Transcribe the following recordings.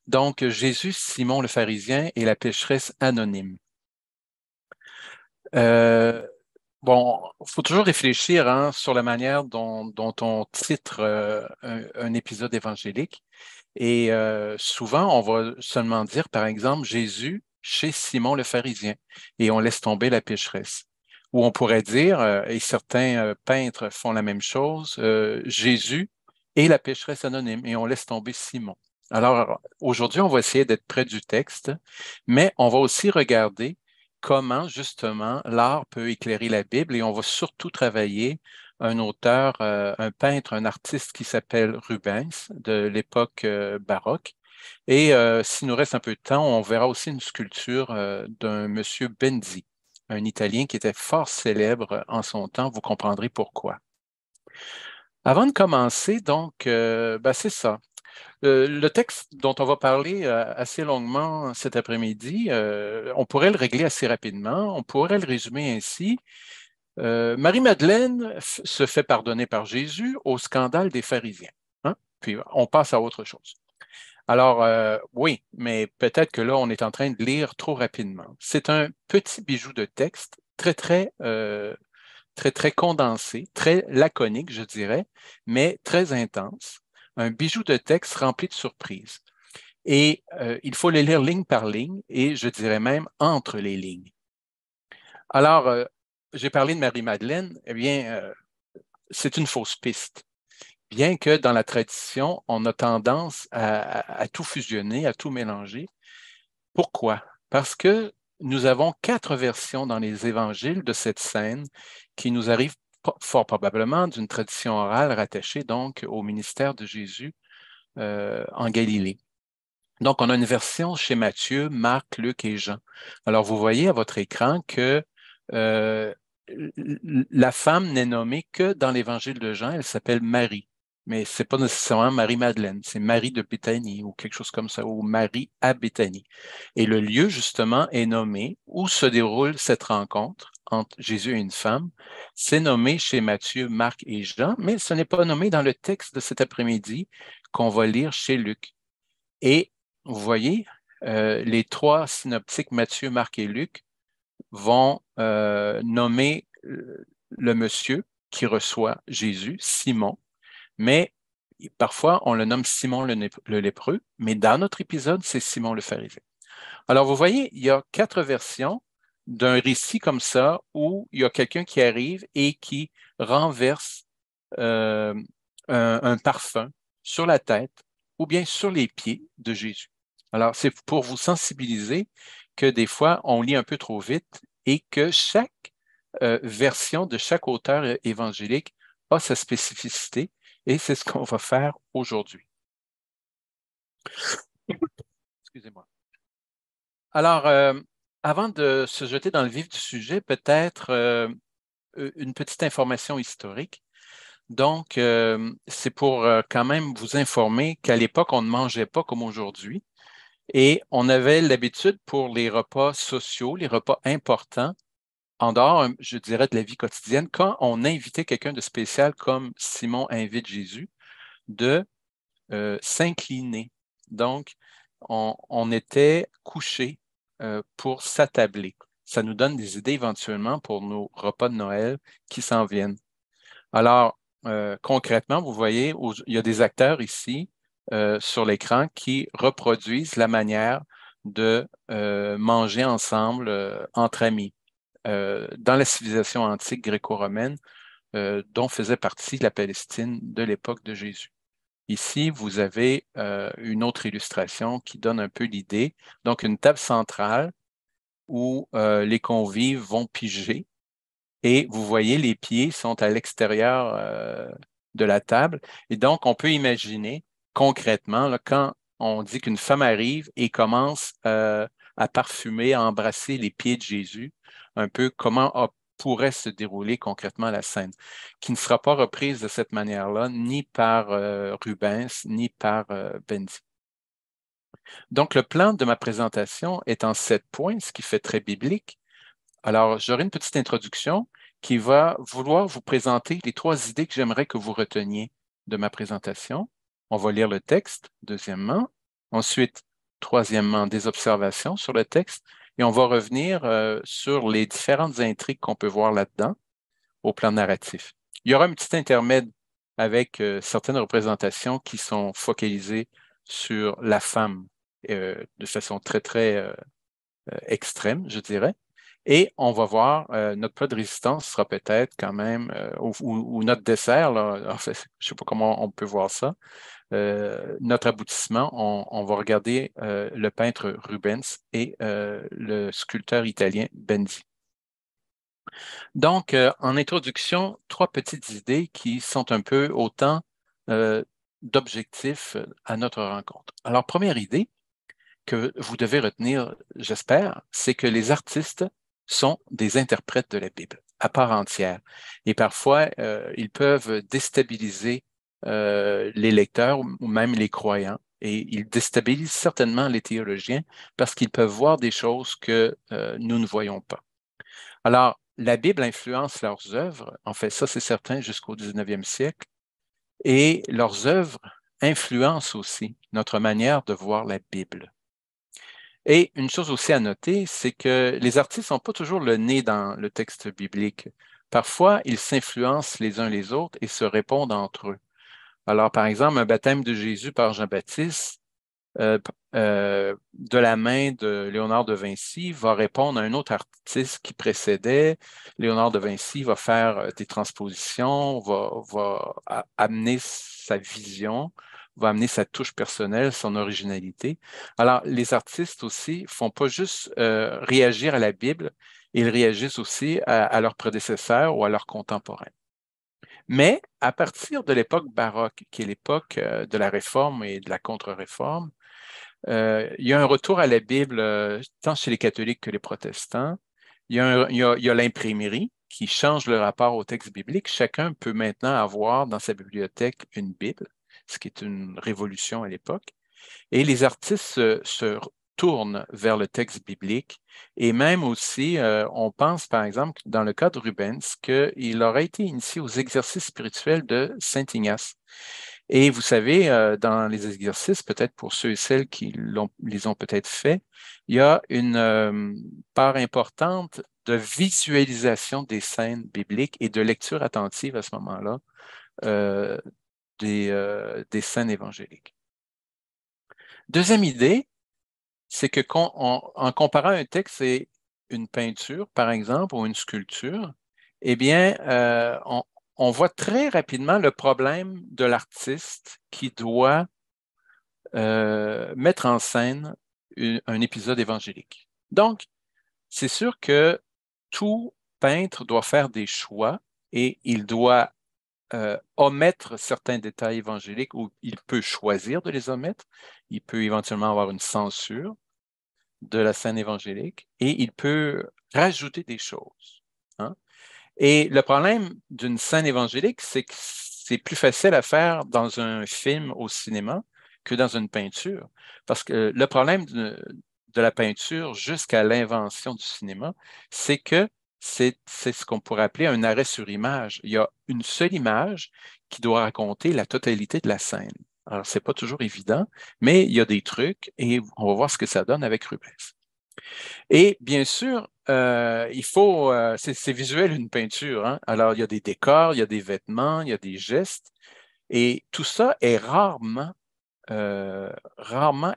Donc, Jésus, Simon le pharisien et la pécheresse anonyme. Euh, bon, il faut toujours réfléchir hein, sur la manière dont on titre un épisode évangélique. Et souvent, on va seulement dire, par exemple, Jésus chez Simon le pharisien, et on laisse tomber la pécheresse. Ou on pourrait dire, et certains peintres font la même chose, Jésus et la pécheresse anonyme, et on laisse tomber Simon. Alors, aujourd'hui, on va essayer d'être près du texte, mais on va aussi regarder comment, justement, l'art peut éclairer la Bible, et on va surtout travailler un auteur, un peintre, un artiste qui s'appelle Rubens de l'époque baroque. Et s'il nous reste un peu de temps, on verra aussi une sculpture d'un monsieur Benzi, un Italien qui était fort célèbre en son temps. Vous comprendrez pourquoi. Avant de commencer, donc, c'est ça. Le texte dont on va parler assez longuement cet après-midi, on pourrait le régler assez rapidement. On pourrait le résumer ainsi. Marie-Madeleine se fait pardonner par Jésus au scandale des pharisiens. Hein? Puis on passe à autre chose. Alors, oui, mais peut-être que là, on est en train de lire trop rapidement. C'est un petit bijou de texte très condensé, très laconique, je dirais, mais très intense. Un bijou de texte rempli de surprises. Et il faut les lire ligne par ligne et je dirais même entre les lignes. Alors, j'ai parlé de Marie-Madeleine, eh bien, c'est une fausse piste. Bien que dans la tradition, on a tendance à tout fusionner, à tout mélanger. Pourquoi? Parce que nous avons 4 versions dans les évangiles de cette scène qui nous arrivent fort probablement d'une tradition orale rattachée donc au ministère de Jésus en Galilée. Donc, on a une version chez Matthieu, Marc, Luc et Jean. Alors, vous voyez à votre écran que euh, la femme n'est nommée que dans l'évangile de Jean, elle s'appelle Marie. Mais ce n'est pas nécessairement Marie-Madeleine, c'est Marie de Béthanie ou quelque chose comme ça, ou Marie à Béthanie. Et le lieu, justement, est nommé où se déroule cette rencontre entre Jésus et une femme. C'est nommé chez Matthieu, Marc et Jean, mais ce n'est pas nommé dans le texte de cet après-midi qu'on va lire chez Luc. Et vous voyez, les 3 synoptiques, Matthieu, Marc et Luc, vont nommer le monsieur qui reçoit Jésus, Simon, mais parfois on le nomme Simon le lépreux, mais dans notre épisode, c'est Simon le pharisien. Alors vous voyez, il y a 4 versions d'un récit comme ça où il y a quelqu'un qui arrive et qui renverse euh, un parfum sur la tête ou bien sur les pieds de Jésus. Alors, c'est pour vous sensibiliser que des fois, on lit un peu trop vite et que chaque version de chaque auteur évangélique a sa spécificité et c'est ce qu'on va faire aujourd'hui. Excusez-moi. Alors, avant de se jeter dans le vif du sujet, peut-être une petite information historique. Donc, c'est pour quand même vous informer qu'à l'époque, on ne mangeait pas comme aujourd'hui et on avait l'habitude pour les repas sociaux, les repas importants, en dehors, je dirais, de la vie quotidienne, quand on invitait quelqu'un de spécial comme Simon invite Jésus, de s'incliner. Donc, on était couché pour s'attabler. Ça nous donne des idées éventuellement pour nos repas de Noël qui s'en viennent. Alors, concrètement, vous voyez, il y a des acteurs ici sur l'écran qui reproduisent la manière de manger ensemble entre amis. Dans la civilisation antique gréco-romaine, dont faisait partie la Palestine de l'époque de Jésus. Ici, vous avez une autre illustration qui donne un peu l'idée. Donc, une table centrale où les convives vont piger et vous voyez, les pieds sont à l'extérieur de la table. Et donc, on peut imaginer concrètement, là, quand on dit qu'une femme arrive et commence à parfumer, à embrasser les pieds de Jésus, un peu comment pourrait se dérouler concrètement la scène, qui ne sera pas reprise de cette manière-là, ni par Rubens, ni par Benzi. Donc, le plan de ma présentation est en 7 points, ce qui fait très biblique. Alors, j'aurai une petite introduction qui va vouloir vous présenter les 3 idées que j'aimerais que vous reteniez de ma présentation. On va lire le texte, deuxièmement. Ensuite, troisièmement, des observations sur le texte, et on va revenir sur les différentes intrigues qu'on peut voir là-dedans au plan narratif. Il y aura un petit intermède avec certaines représentations qui sont focalisées sur la femme de façon très, très extrême, je dirais. Et on va voir, notre plat de résistance sera peut-être quand même, ou notre dessert, là, en fait, je ne sais pas comment on peut voir ça, notre aboutissement, on va regarder le peintre Rubens et le sculpteur italien Benzi. Donc, en introduction, trois petites idées qui sont un peu autant d'objectifs à notre rencontre. Alors, première idée que vous devez retenir, j'espère, c'est que les artistes sont des interprètes de la Bible à part entière. Et parfois, ils peuvent déstabiliser les lecteurs ou même les croyants. Et ils déstabilisent certainement les théologiens parce qu'ils peuvent voir des choses que nous ne voyons pas. Alors, la Bible influence leurs œuvres, en fait, ça c'est certain jusqu'au 19e siècle, et leurs œuvres influencent aussi notre manière de voir la Bible. Et une chose aussi à noter, c'est que les artistes n'ont pas toujours le nez dans le texte biblique. Parfois, ils s'influencent les uns les autres et se répondent entre eux. Alors, par exemple, un baptême de Jésus par Jean-Baptiste, de la main de Léonard de Vinci, va répondre à un autre artiste qui précédait. Léonard de Vinci va faire des transpositions, va amener sa vision, va amener sa touche personnelle, son originalité. Alors, les artistes aussi font pas juste réagir à la Bible, ils réagissent aussi à leurs prédécesseurs ou à leurs contemporains. Mais à partir de l'époque baroque, qui est l'époque de la Réforme et de la Contre-Réforme, il y a un retour à la Bible, tant chez les catholiques que les protestants. Il y a l'imprimerie qui change le rapport au texte biblique. Chacun peut maintenant avoir dans sa bibliothèque une Bible, ce qui est une révolution à l'époque. Et les artistes se tournent vers le texte biblique. Et même aussi, on pense par exemple, dans le cas de Rubens, qu'il aurait été initié aux exercices spirituels de Saint Ignace. Et vous savez, dans les exercices, peut-être pour ceux et celles qui les ont peut-être faits, il y a une part importante de visualisation des scènes bibliques et de lecture attentive à ce moment-là euh, des scènes évangéliques. Deuxième idée, c'est que en comparant un texte et une peinture, par exemple, ou une sculpture, eh bien, on voit très rapidement le problème de l'artiste qui doit mettre en scène un épisode évangélique. Donc, c'est sûr que tout peintre doit faire des choix et il doit omettre certains détails évangéliques ou il peut choisir de les omettre. Il peut éventuellement avoir une censure de la scène évangélique et il peut rajouter des choses. Hein? Et le problème d'une scène évangélique, c'est que c'est plus facile à faire dans un film au cinéma que dans une peinture. Parce que le problème de la peinture jusqu'à l'invention du cinéma, c'est que c'est ce qu'on pourrait appeler un arrêt sur image. Il y a une seule image qui doit raconter la totalité de la scène. Alors, c'est pas toujours évident, mais il y a des trucs et on va voir ce que ça donne avec Rubens. Et bien sûr, il faut, c'est visuel une peinture, hein? Alors, il y a des décors, il y a des vêtements, il y a des gestes, et tout ça est rarement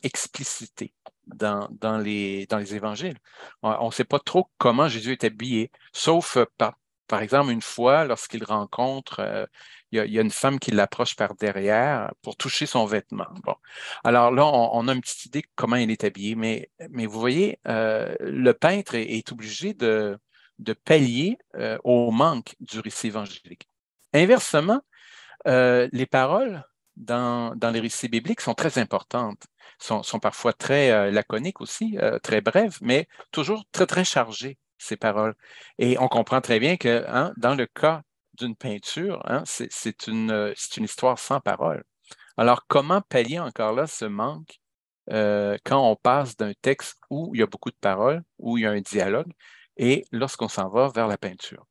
explicité dans les évangiles. On ne sait pas trop comment Jésus est habillé, sauf par exemple une fois, lorsqu'il rencontre, il y a une femme qui l'approche par derrière pour toucher son vêtement. Bon. Alors là, on a une petite idée de comment il est habillé, mais vous voyez, le peintre est obligé de pallier au manque du récit évangélique. Inversement, les paroles dans les récits bibliques sont très importantes, sont parfois très laconiques aussi, très brèves, mais toujours très, très chargées, ces paroles. Et on comprend très bien que hein, dans le cas d'une peinture, hein, c'est une histoire sans paroles. Alors, comment pallier encore là ce manque quand on passe d'un texte où il y a beaucoup de paroles, où il y a un dialogue, et lorsqu'on s'en va vers la peinture?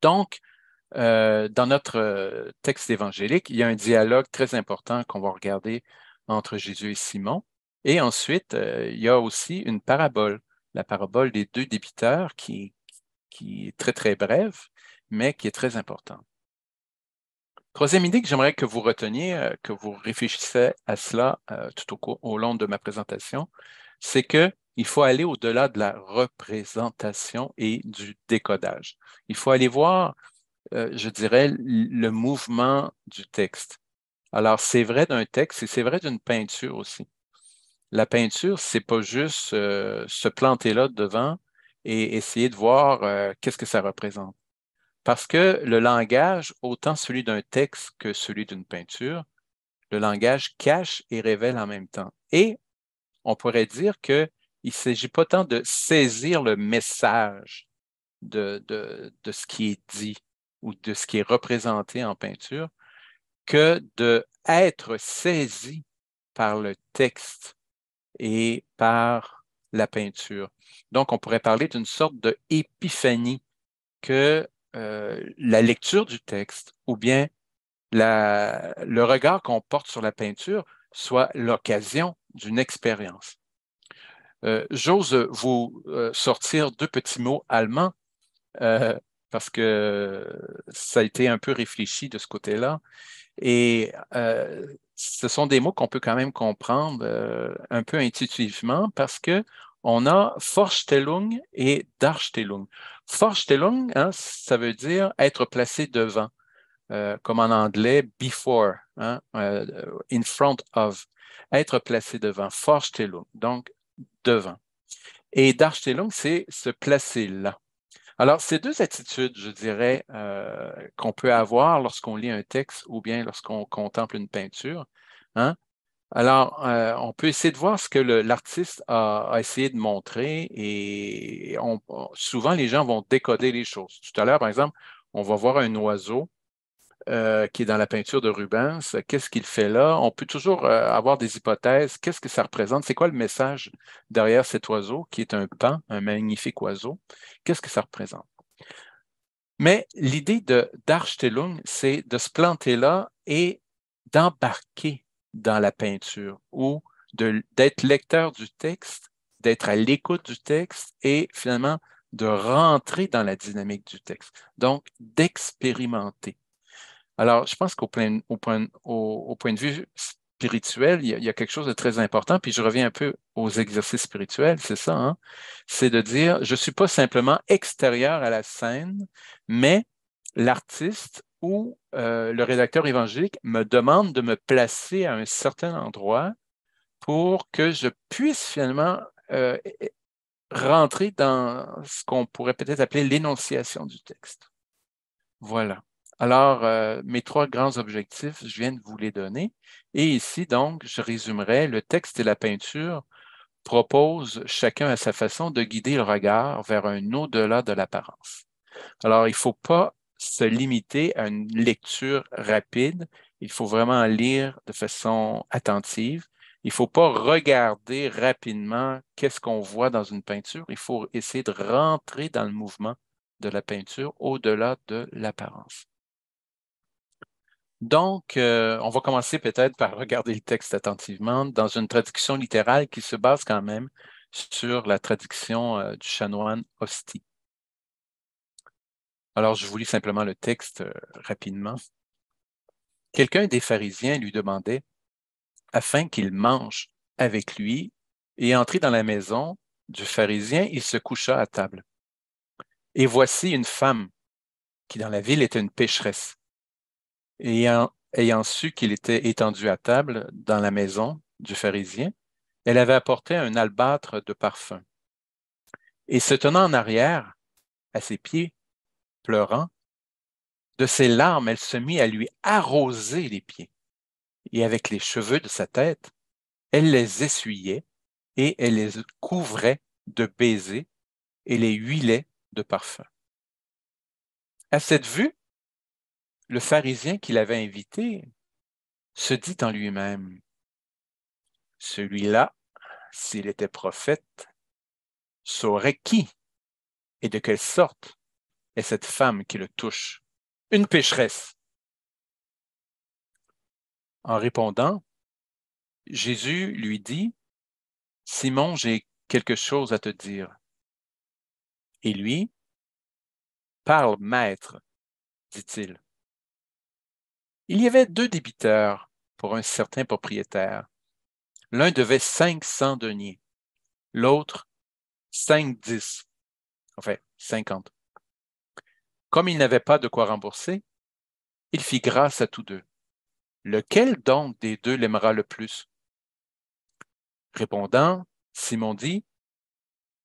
Donc, dans notre texte évangélique, il y a un dialogue très important qu'on va regarder entre Jésus et Simon. Et ensuite, il y a aussi une parabole, la parabole des deux débiteurs qui est très, très brève, mais qui est très importante. Troisième idée que j'aimerais que vous reteniez, que vous réfléchissez à cela au long de ma présentation, c'est qu'il faut aller au-delà de la représentation et du décodage. Il faut aller voir, je dirais, le mouvement du texte. Alors, c'est vrai d'un texte et c'est vrai d'une peinture aussi. La peinture, c'est pas juste se planter là devant et essayer de voir qu'est-ce que ça représente. Parce que le langage, autant celui d'un texte que celui d'une peinture, le langage cache et révèle en même temps. Et on pourrait dire qu'il ne s'agit pas tant de saisir le message de ce qui est dit ou de ce qui est représenté en peinture que d'être saisi par le texte et par la peinture. Donc, on pourrait parler d'une sorte d'épiphanie que la lecture du texte ou bien le regard qu'on porte sur la peinture soit l'occasion d'une expérience. J'ose vous sortir deux petits mots allemands euh, parce que ça a été un peu réfléchi de ce côté-là. Et ce sont des mots qu'on peut quand même comprendre un peu intuitivement parce que on a Vorstellung et Darstellung. Vorstellung, hein, ça veut dire être placé devant, comme en anglais, before, hein, in front of, être placé devant, Vorstellung, donc devant. Et Darstellung, c'est se placer là. Alors, ces deux attitudes, je dirais, qu'on peut avoir lorsqu'on lit un texte ou bien lorsqu'on contemple une peinture, hein? Alors, on peut essayer de voir ce que l'artiste a essayé de montrer et souvent les gens vont décoder les choses. Tout à l'heure, par exemple, on va voir un oiseau qui est dans la peinture de Rubens. Qu'est-ce qu'il fait là? On peut toujours avoir des hypothèses. Qu'est-ce que ça représente? C'est quoi le message derrière cet oiseau qui est un paon, un magnifique oiseau? Qu'est-ce que ça représente? Mais l'idée d'Archstellung, c'est de se planter là et d'embarquer dans la peinture ou d'être lecteur du texte, d'être à l'écoute du texte et finalement de rentrer dans la dynamique du texte. Donc, d'expérimenter. Alors, je pense au point de vue spirituel, il y a quelque chose de très important, puis je reviens un peu aux exercices spirituels, c'est ça, hein? C'est de dire, je ne suis pas simplement extérieur à la scène, mais l'artiste ou le rédacteur évangélique me demande de me placer à un certain endroit pour que je puisse finalement rentrer dans ce qu'on pourrait peut-être appeler l'énonciation du texte. Voilà. Alors, mes trois grands objectifs, je viens de vous les donner. Et ici, donc, je résumerai, le texte et la peinture proposent chacun à sa façon de guider le regard vers un au-delà de l'apparence. Alors, il ne faut pas se limiter à une lecture rapide. Il faut vraiment lire de façon attentive. Il ne faut pas regarder rapidement qu'est-ce qu'on voit dans une peinture. Il faut essayer de rentrer dans le mouvement de la peinture au-delà de l'apparence. Donc, on va commencer peut-être par regarder le texte attentivement dans une traduction littérale qui se base quand même sur la traduction du chanoine Hostie. Alors, je vous lis simplement le texte rapidement. Quelqu'un des pharisiens lui demandait, afin qu'il mange avec lui, et entré dans la maison du pharisien, il se coucha à table. Et voici une femme qui dans la ville était une pécheresse. Ayant su qu'il était étendu à table dans la maison du pharisien, elle avait apporté un albâtre de parfum. Et se tenant en arrière, à ses pieds, pleurant, de ses larmes, elle se mit à lui arroser les pieds. Et avec les cheveux de sa tête, elle les essuyait et elle les couvrait de baisers et les huilait de parfum. À cette vue, le pharisien qui l'avait invité se dit en lui-même, celui-là, s'il était prophète, saurait qui et de quelle sorte est cette femme qui le touche, une pécheresse. En répondant, Jésus lui dit, Simon, j'ai quelque chose à te dire. Et lui, parle, maître, dit-il. Il y avait 2 débiteurs pour un certain propriétaire. L'un devait 500 deniers, l'autre 5 10, enfin 50. Comme il n'avait pas de quoi rembourser, il fit grâce à tous deux. Lequel donc des deux l'aimera le plus? Répondant, Simon dit,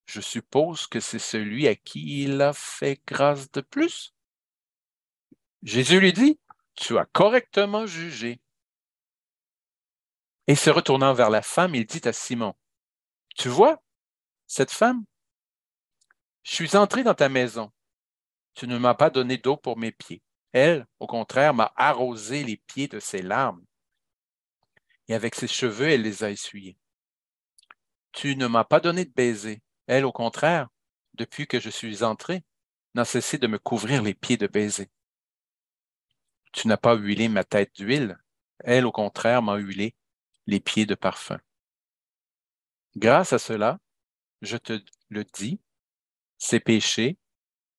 je suppose que c'est celui à qui il a fait grâce de plus. Jésus lui dit, tu as correctement jugé. Et se retournant vers la femme, il dit à Simon, tu vois, cette femme, je suis entré dans ta maison. Tu ne m'as pas donné d'eau pour mes pieds. Elle, au contraire, m'a arrosé les pieds de ses larmes. Et avec ses cheveux, elle les a essuyés. Tu ne m'as pas donné de baiser. Elle, au contraire, depuis que je suis entré, n'a cessé de me couvrir les pieds de baisers. Tu n'as pas huilé ma tête d'huile. Elle, au contraire, m'a huilé les pieds de parfum. Grâce à cela, je te le dis, ses péchés,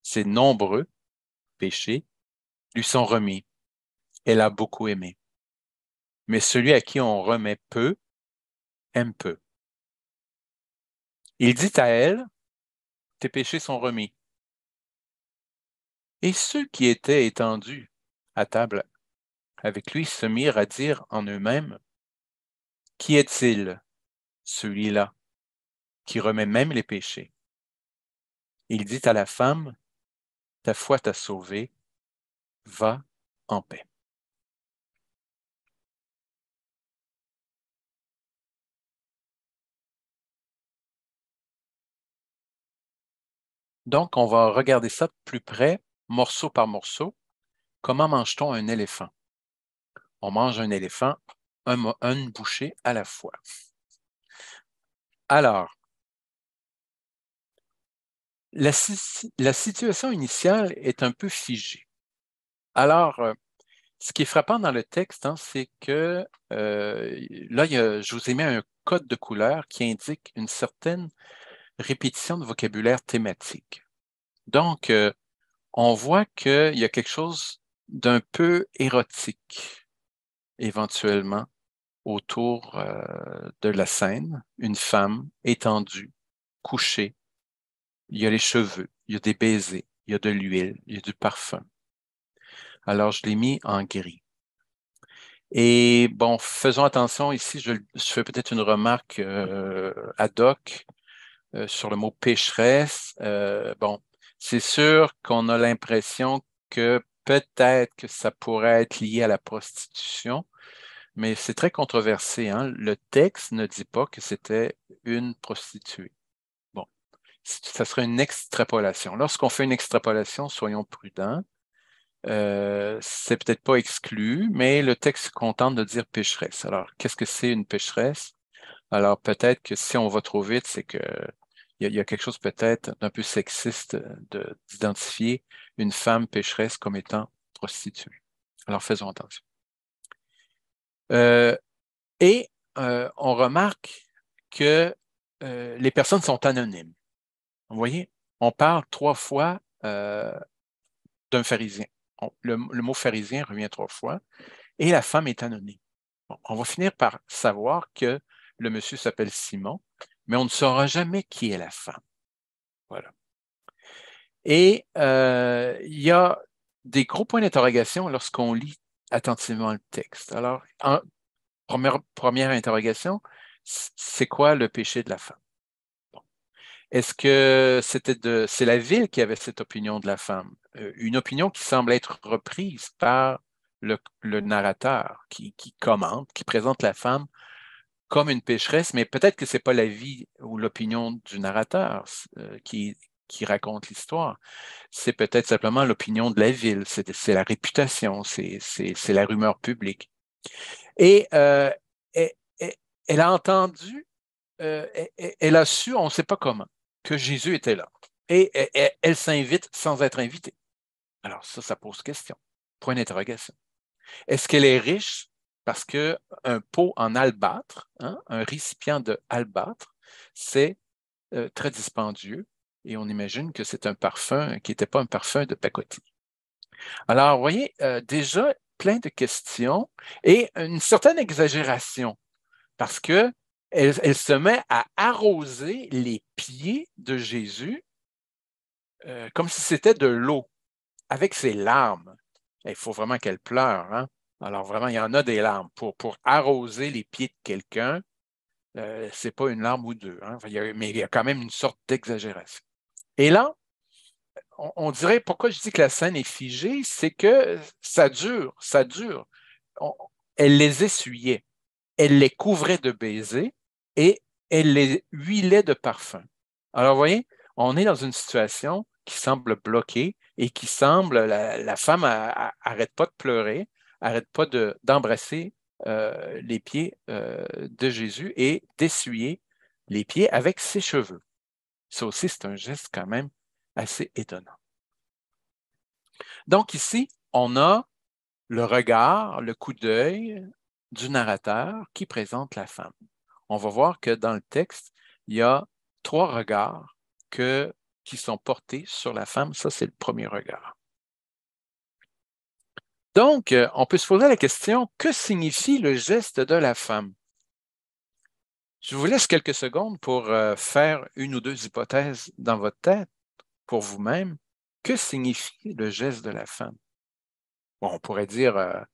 ses nombreux péchés, lui sont remis. Elle a beaucoup aimé. Mais celui à qui on remet peu, aime peu. Il dit à elle, tes péchés sont remis. Et ceux qui étaient étendus à table avec lui se mirent à dire en eux-mêmes, qui est-il, celui-là, qui remet même les péchés? Il dit à la femme, ta foi t'a sauvée, va en paix. Donc, on va regarder ça de plus près, morceau par morceau. Comment mange-t-on un éléphant? On mange un éléphant, une bouchée à la fois. Alors, la situation initiale est un peu figée. Alors, ce qui est frappant dans le texte, hein, c'est que là, je vous ai mis un code de couleur qui indique une certaine répétition de vocabulaire thématique. Donc, on voit qu'il y a quelque chose d'un peu érotique, éventuellement, autour de la scène. Une femme étendue, couchée. Il y a les cheveux, il y a des baisers, il y a de l'huile, il y a du parfum. Alors, je l'ai mis en gris. Et bon, faisons attention ici, je fais peut-être une remarque ad hoc sur le mot pécheresse. Bon, c'est sûr qu'on a l'impression que peut-être que ça pourrait être lié à la prostitution, mais c'est très controversé, hein. Le texte ne dit pas que c'était une prostituée. Bon, ça serait une extrapolation. Lorsqu'on fait une extrapolation, soyons prudents. C'est peut-être pas exclu, mais le texte contente de dire pécheresse. Alors, qu'est-ce que c'est une pécheresse? Alors, peut-être que si on va trop vite, c'est que il y a quelque chose peut-être d'un peu sexiste d'identifier une femme pécheresse comme étant prostituée. Alors, faisons attention. Euh, et on remarque que les personnes sont anonymes. Vous voyez, on parle 3 fois d'un pharisien. Le mot pharisien revient 3 fois et la femme est anonyme. Bon, on va finir par savoir que le monsieur s'appelle Simon, mais on ne saura jamais qui est la femme. Voilà. Et il y a des gros points d'interrogation lorsqu'on lit attentivement le texte. Alors, première interrogation, c'est quoi le péché de la femme? Bon. Est-ce que c'est la ville qui avait cette opinion de la femme? Une opinion qui semble être reprise par le narrateur qui commente, qui présente la femme comme une pécheresse, mais peut-être que c'est pas la vie ou l'opinion du narrateur qui raconte l'histoire. C'est peut-être simplement l'opinion de la ville, c'est la réputation, c'est la rumeur publique. Et elle, elle a entendu, elle a su, on ne sait pas comment, que Jésus était là. Et elle s'invite sans être invitée. Alors ça pose question. Point d'interrogation. Est-ce qu'elle est riche? Parce qu'un pot en albâtre, hein, un récipient de albâtre, c'est très dispendieux et on imagine que c'est un parfum qui n'était pas un parfum de pacotille. Alors, vous voyez, déjà plein de questions et une certaine exagération parce que elle se met à arroser les pieds de Jésus comme si c'était de l'eau, avec ses larmes. Il faut vraiment qu'elle pleure, hein? Alors vraiment, il y en a des larmes. Pour arroser les pieds de quelqu'un, ce n'est pas une larme ou deux, hein? Mais il y a quand même une sorte d'exagération. Et là, on dirait, pourquoi je dis que la scène est figée, c'est que ça dure, ça dure. Elle les essuyait, elle les couvrait de baisers et elle les huilait de parfum. Alors, vous voyez, on est dans une situation qui semble bloquée et qui semble, la femme arrête pas de pleurer, arrête pas d'embrasser les pieds de Jésus et d'essuyer les pieds avec ses cheveux. Ça aussi, c'est un geste quand même assez étonnant. Donc ici, on a le regard, le coup d'œil du narrateur qui présente la femme. On va voir que dans le texte, il y a 3 regards qui sont portés sur la femme. Ça, c'est le premier regard. Donc, on peut se poser la question, que signifie le geste de la femme? Je vous laisse quelques secondes pour faire une ou deux hypothèses dans votre tête pour vous-même. Que signifie le geste de la femme? Bon, on pourrait dire,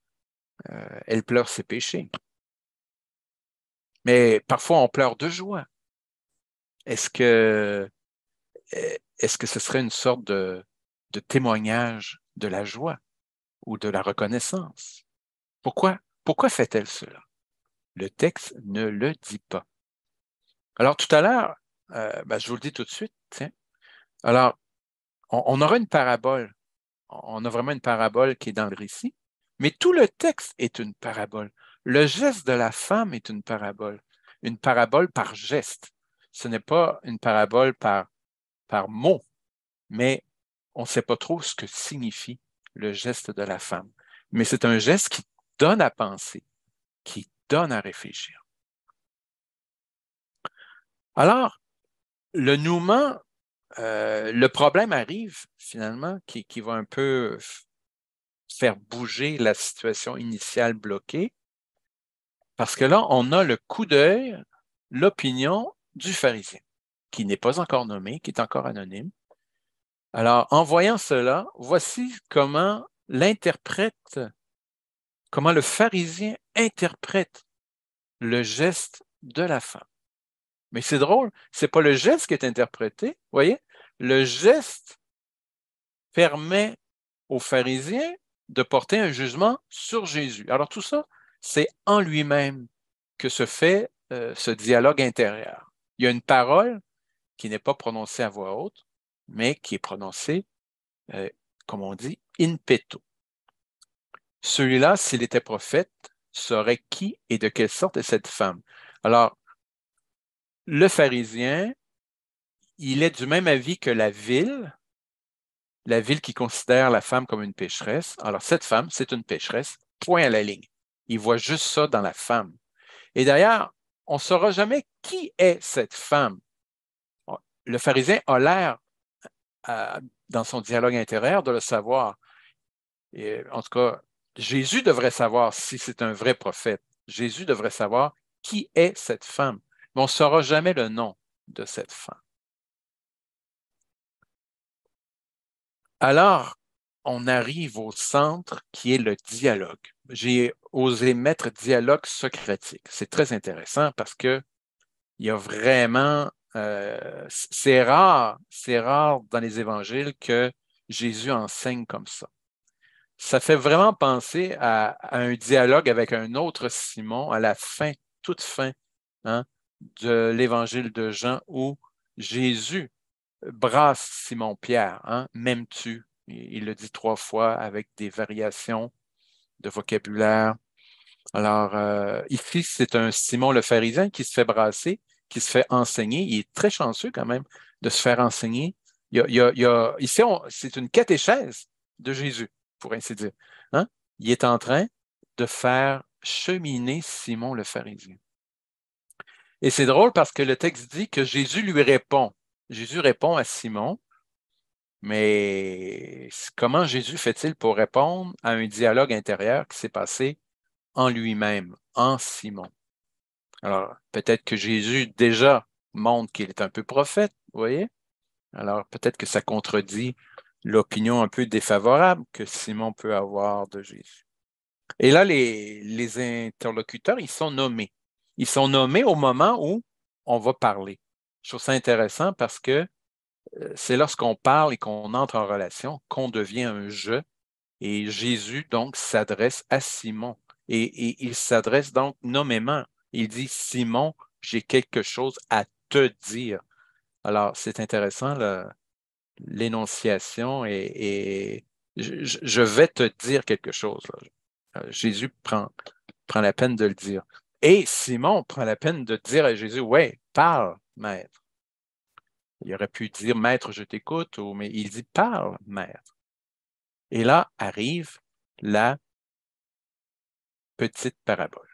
elle pleure ses péchés. Mais parfois, on pleure de joie. Est-ce que, est-ce que ce serait une sorte de témoignage de la joie ou de la reconnaissance? Pourquoi fait-elle cela? Le texte ne le dit pas. Alors, tout à l'heure, je vous le dis tout de suite, tiens. Alors, on aura une parabole. On a vraiment une parabole qui est dans le récit, mais tout le texte est une parabole. Le geste de la femme est une parabole par geste. Ce n'est pas une parabole par mot, mais on ne sait pas trop ce que signifie le geste de la femme. Mais c'est un geste qui donne à penser, qui donne à réfléchir. Alors, le nouement, le problème arrive finalement qui va un peu faire bouger la situation initiale bloquée, parce que là, on a le coup d'œil, l'opinion du pharisien, qui n'est pas encore nommé, qui est encore anonyme. Alors, en voyant cela, voici comment comment le pharisien interprète le geste de la femme. Mais c'est drôle, c'est pas le geste qui est interprété, vous voyez? Le geste permet aux pharisiens de porter un jugement sur Jésus. Alors tout ça, c'est en lui-même que se fait ce dialogue intérieur. Il y a une parole qui n'est pas prononcée à voix haute, mais qui est prononcée, comme on dit, in petto. Celui-là, s'il était prophète, saurait qui et de quelle sorte est cette femme. Alors, le pharisien, il est du même avis que la ville qui considère la femme comme une pécheresse. Alors, cette femme, c'est une pécheresse, point à la ligne. Il voit juste ça dans la femme. Et d'ailleurs, on ne saura jamais qui est cette femme. Le pharisien a l'air, dans son dialogue intérieur, de le savoir. Et, en tout cas, Jésus devrait savoir si c'est un vrai prophète. Jésus devrait savoir qui est cette femme. Mais on ne saura jamais le nom de cette femme. Alors, on arrive au centre qui est le dialogue. J'ai osé mettre dialogue socratique. C'est très intéressant parce que il y a vraiment, c'est rare dans les évangiles que Jésus enseigne comme ça. Ça fait vraiment penser à un dialogue avec un autre Simon à la fin, toute fin, hein, de l'évangile de Jean où Jésus brasse Simon-Pierre, hein, m'aimes-tu? Il le dit 3 fois avec des variations de vocabulaire. Alors, ici, c'est un Simon le pharisien qui se fait brasser, qui se fait enseigner. Il est très chanceux quand même de se faire enseigner. Ici, c'est une catéchèse de Jésus, pour ainsi dire. Hein? Il est en train de faire cheminer Simon le pharisien. Et c'est drôle parce que le texte dit que Jésus lui répond. Jésus répond à Simon, mais comment Jésus fait-il pour répondre à un dialogue intérieur qui s'est passé en lui-même, en Simon? Alors, peut-être que Jésus déjà montre qu'il est un peu prophète, vous voyez? Alors, peut-être que ça contredit l'opinion un peu défavorable que Simon peut avoir de Jésus. Et là, les interlocuteurs, ils sont nommés. Ils sont nommés au moment où on va parler. Je trouve ça intéressant parce que c'est lorsqu'on parle et qu'on entre en relation qu'on devient un je. Et Jésus, donc, s'adresse à Simon. Et il s'adresse donc nommément. Il dit, Simon, j'ai quelque chose à te dire. Alors, c'est intéressant, l'énonciation et je vais te dire quelque chose. Jésus prend la peine de le dire. Et Simon prend la peine de dire à Jésus, ouais, parle, maître. Il aurait pu dire, maître, je t'écoute, mais il dit, parle, maître. Et là arrive la petite parabole.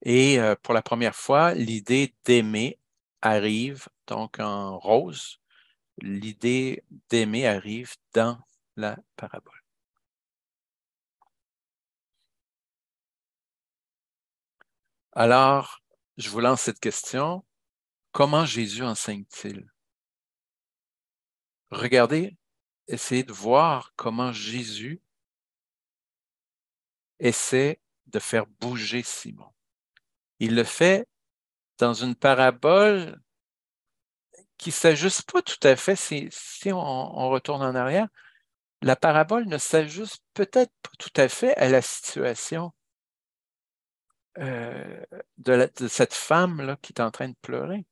Et pour la première fois, l'idée d'aimer arrive donc en rose. L'idée d'aimer arrive dans la parabole. Alors, je vous lance cette question. Comment Jésus enseigne-t-il? Regardez, essayez de voir comment Jésus essaie de faire bouger Simon. Il le fait dans une parabole qui ne s'ajuste pas tout à fait, si on retourne en arrière, la parabole ne s'ajuste peut-être pas tout à fait à la situation euh, de cette femme-là qui est en train de pleurer.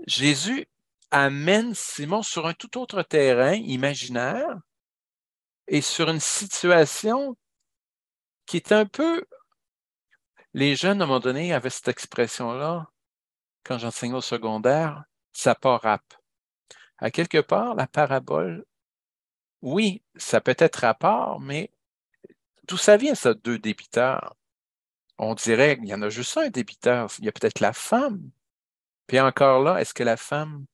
Jésus amène Simon sur un tout autre terrain imaginaire et sur une situation qui est un peu... Les jeunes, à un moment donné, avaient cette expression-là, quand j'enseignais au secondaire, ça part rap. À quelque part, la parabole, oui, ça peut être rapport, mais d'où ça vient, ça, deux débiteurs? On dirait qu'il y en a juste un débiteur. Il y a peut-être la femme. Puis encore là, est-ce que la femme,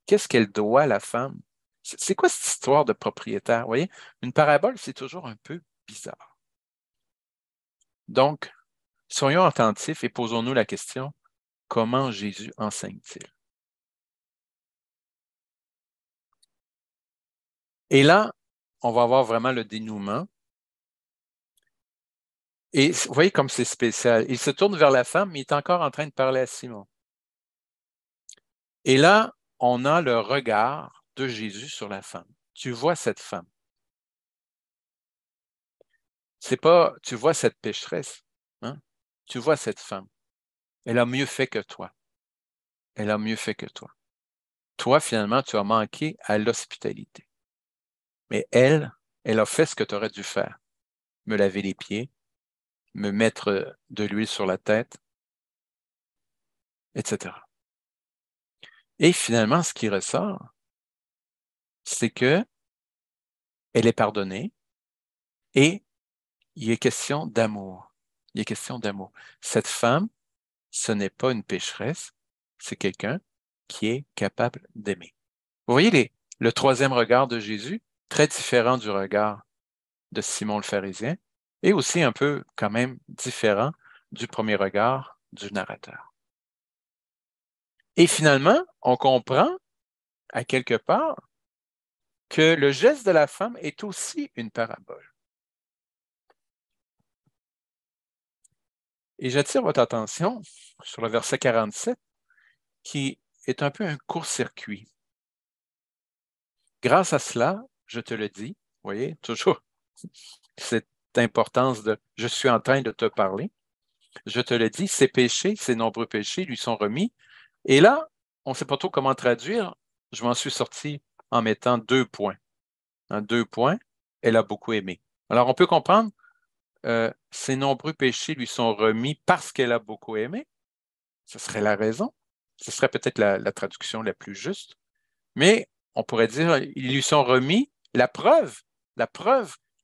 qu'est-ce qu'elle doit, la femme? C'est quoi cette histoire de propriétaire? Vous voyez, une parabole, c'est toujours un peu bizarre. Donc, soyons attentifs et posons-nous la question, comment Jésus enseigne-t-il? Et là, on va avoir vraiment le dénouement. Et vous voyez comme c'est spécial. Il se tourne vers la femme, mais il est encore en train de parler à Simon. Et là, on a le regard de Jésus sur la femme. Tu vois cette femme. C'est pas, tu vois cette pécheresse. Hein? Tu vois cette femme. Elle a mieux fait que toi. Elle a mieux fait que toi. Toi, finalement, tu as manqué à l'hospitalité. Mais elle a fait ce que tu aurais dû faire. Me laver les pieds, me mettre de l'huile sur la tête, etc. Et finalement, ce qui ressort, c'est que elle est pardonnée et il est question d'amour. Il est question d'amour. Cette femme, ce n'est pas une pécheresse, c'est quelqu'un qui est capable d'aimer. Vous voyez le troisième regard de Jésus, très différent du regard de Simon le pharisien, et aussi un peu quand même différent du premier regard du narrateur. Et finalement, on comprend à quelque part que le geste de la femme est aussi une parabole. Et j'attire votre attention sur le verset 47, qui est un peu un court-circuit. Grâce à cela, je te le dis, vous voyez, toujours cette importance de « je suis en train de te parler », je te le dis, ses péchés, ses nombreux péchés lui sont remis. Et là, on ne sait pas trop comment traduire, je m'en suis sorti en mettant 2 points. En 2 points, elle a beaucoup aimé. Alors, on peut comprendre, ses nombreux péchés lui sont remis parce qu'elle a beaucoup aimé. Ce serait la raison. Ce serait peut-être la traduction la plus juste. Mais on pourrait dire, ils lui sont remis la preuve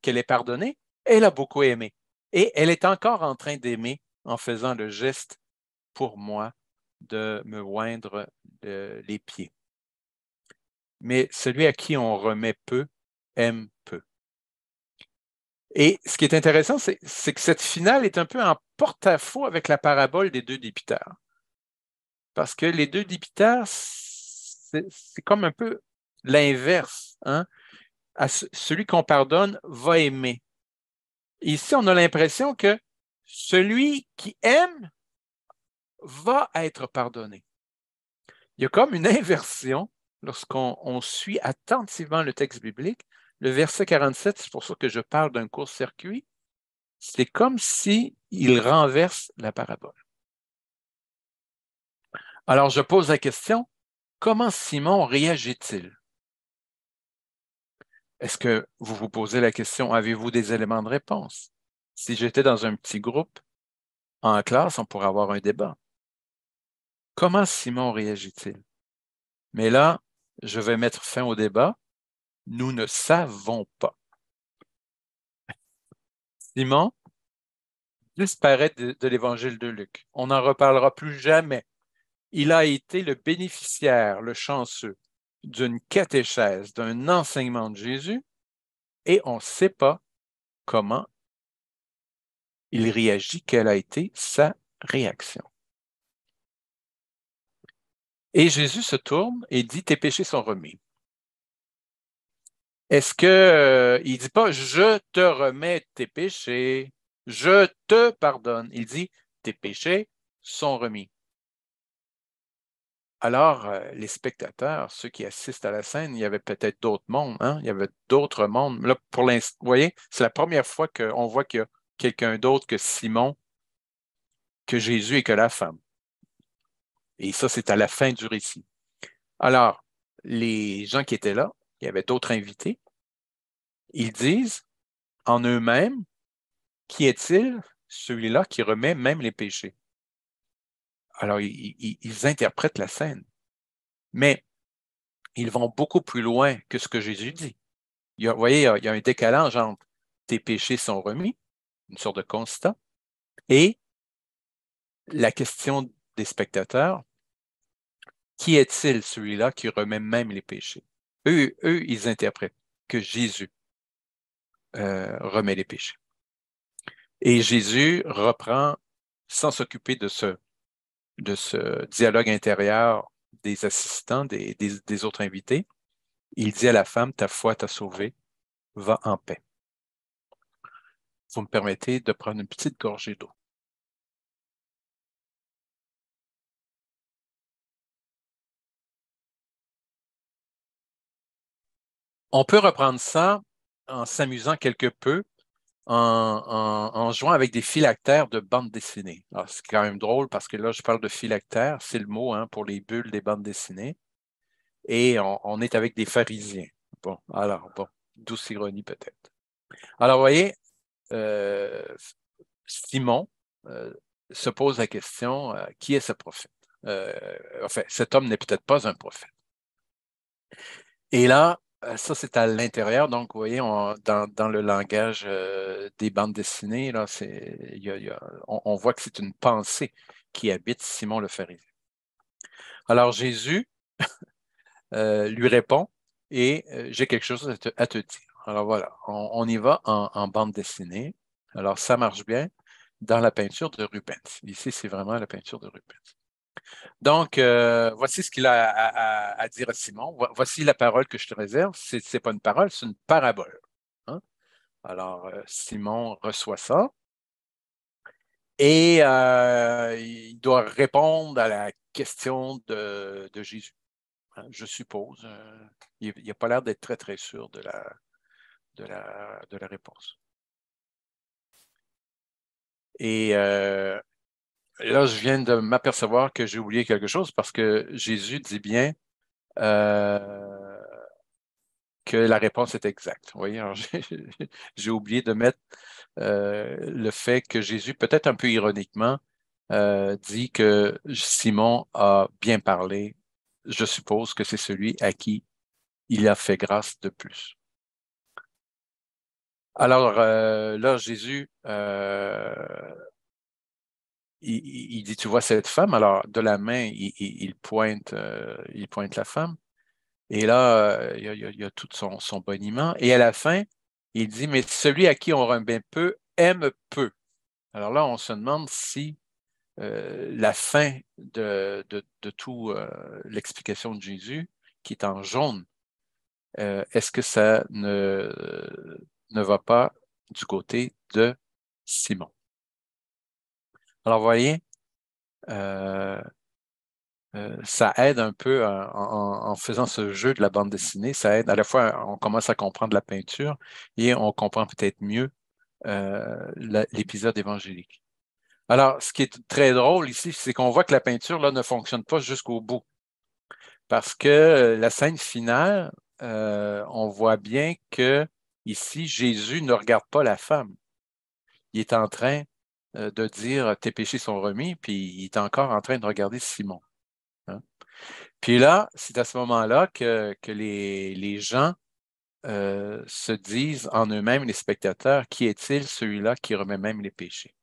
qu'elle est pardonnée. Elle a beaucoup aimé. Et elle est encore en train d'aimer en faisant le geste pour moi de me oindre les pieds. Mais celui à qui on remet peu aime peu. Et ce qui est intéressant, c'est que cette finale est un peu en porte-à-faux avec la parabole des deux débiteurs. Parce que les deux débiteurs, c'est comme un peu l'inverse. Hein? Celui qu'on pardonne va aimer. Ici, on a l'impression que celui qui aime va être pardonné. Il y a comme une inversion lorsqu'on suit attentivement le texte biblique. Le verset 47, c'est pour ça que je parle d'un court-circuit. C'est comme s'il renverse la parabole. Alors, je pose la question, comment Simon réagit-il? Est-ce que vous vous posez la question, avez-vous des éléments de réponse? Si j'étais dans un petit groupe, en classe, on pourrait avoir un débat. Comment Simon réagit-il? Mais là, je vais mettre fin au débat. Nous ne savons pas. Simon disparaît de l'évangile de Luc. On n'en reparlera plus jamais. Il a été le bénéficiaire, le chanceux, d'une catéchèse, d'un enseignement de Jésus, et on ne sait pas comment il réagit, quelle a été sa réaction. Et Jésus se tourne et dit, tes péchés sont remis. Est-ce que il dit pas, je te remets tes péchés, je te pardonne. Il dit, tes péchés sont remis. Alors, les spectateurs, ceux qui assistent à la scène, il y avait peut-être d'autres mondes, hein? Il y avait d'autres mondes. Là, pour l'instant, vous voyez, c'est la première fois qu'on voit qu'il y a quelqu'un d'autre que Simon, que Jésus et que la femme. Et ça, c'est à la fin du récit. Alors, les gens qui étaient là, il y avait d'autres invités, ils disent en eux-mêmes, qui est-il celui-là qui remet même les péchés? Alors, ils interprètent la scène, mais ils vont beaucoup plus loin que ce que Jésus dit. Vous voyez, il y a un décalage entre tes péchés sont remis, une sorte de constat, et la question des spectateurs, qui est-il celui-là qui remet même les péchés? Eux, ils interprètent que Jésus remet les péchés. Et Jésus reprend, sans s'occuper de ce dialogue intérieur des assistants, des autres invités, il dit à la femme, ta foi t'a sauvée, va en paix. Vous me permettez de prendre une petite gorgée d'eau. On peut reprendre ça en s'amusant quelque peu, en jouant avec des phylactères de bande dessinée. Alors, c'est quand même drôle parce que là, je parle de phylactères, c'est le mot hein, pour les bulles des bandes dessinées. Et on est avec des pharisiens. Bon, alors, bon, douce ironie peut-être. Alors, vous voyez, Simon se pose la question, qui est ce prophète? Enfin, cet homme n'est peut-être pas un prophète. Et là, ça, c'est à l'intérieur. Donc, vous voyez, dans le langage des bandes dessinées, là, on voit que c'est une pensée qui habite Simon le pharisien. Alors, Jésus lui répond et j'ai quelque chose à te dire. Alors voilà, on y va en bande dessinée. Alors, ça marche bien dans la peinture de Rubens. Ici, c'est vraiment la peinture de Rubens. Donc, voici ce qu'il a à dire à Simon. Voici la parole que je te réserve. Ce n'est pas une parole, c'est une parabole. Hein? Alors, Simon reçoit ça et il doit répondre à la question de Jésus. Hein, je suppose. Il n'a pas l'air d'être très, très sûr de la réponse. Et là, je viens de m'apercevoir que j'ai oublié quelque chose parce que Jésus dit bien que la réponse est exacte. Vous voyez, alors j'ai oublié de mettre le fait que Jésus, peut-être un peu ironiquement, dit que Simon a bien parlé. Je suppose que c'est celui à qui il a fait grâce de plus. Alors là, Jésus il dit, tu vois cette femme, alors de la main, il pointe la femme. Et là, il y a tout son boniment. Et à la fin, il dit, mais celui à qui on remet peu aime peu. Alors là, on se demande si la fin de tout l'explication de Jésus, qui est en jaune, est-ce que ça ne va pas du côté de Simon? Alors, vous voyez, euh, ça aide un peu en faisant ce jeu de la bande dessinée, ça aide à la fois, on commence à comprendre la peinture et on comprend peut-être mieux l'épisode évangélique. Alors, ce qui est très drôle ici, c'est qu'on voit que la peinture là, ne fonctionne pas jusqu'au bout. Parce que la scène finale, on voit bien que ici, Jésus ne regarde pas la femme. Il est en train de dire tes péchés sont remis, puis il est encore en train de regarder Simon. Hein. Puis là, c'est à ce moment-là que les gens se disent en eux-mêmes, les spectateurs, qui est-il celui-là qui remet même les péchés?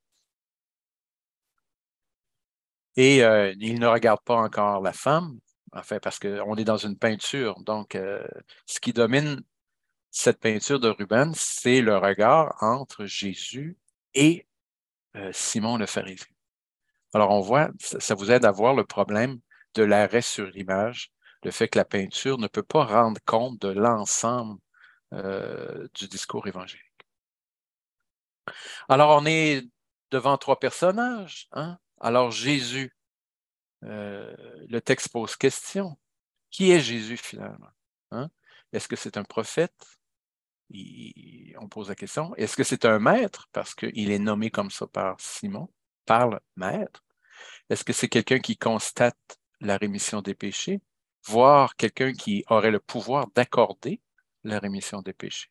Et il ne regarde pas encore la femme, enfin, parce qu'on est dans une peinture. Donc, ce qui domine cette peinture de Rubens, c'est le regard entre Jésus et Simon le pharisien. Alors, on voit, ça vous aide à voir le problème de l'arrêt sur l'image, le fait que la peinture ne peut pas rendre compte de l'ensemble du discours évangélique. Alors, on est devant trois personnages. Hein? Alors, Jésus, le texte pose question. Qui est Jésus finalement? Hein? Est-ce que c'est un prophète? On pose la question. Est-ce que c'est un maître? Parce qu'il est nommé comme ça par Simon, par le maître. Est-ce que c'est quelqu'un qui constate la rémission des péchés, voire quelqu'un qui aurait le pouvoir d'accorder la rémission des péchés?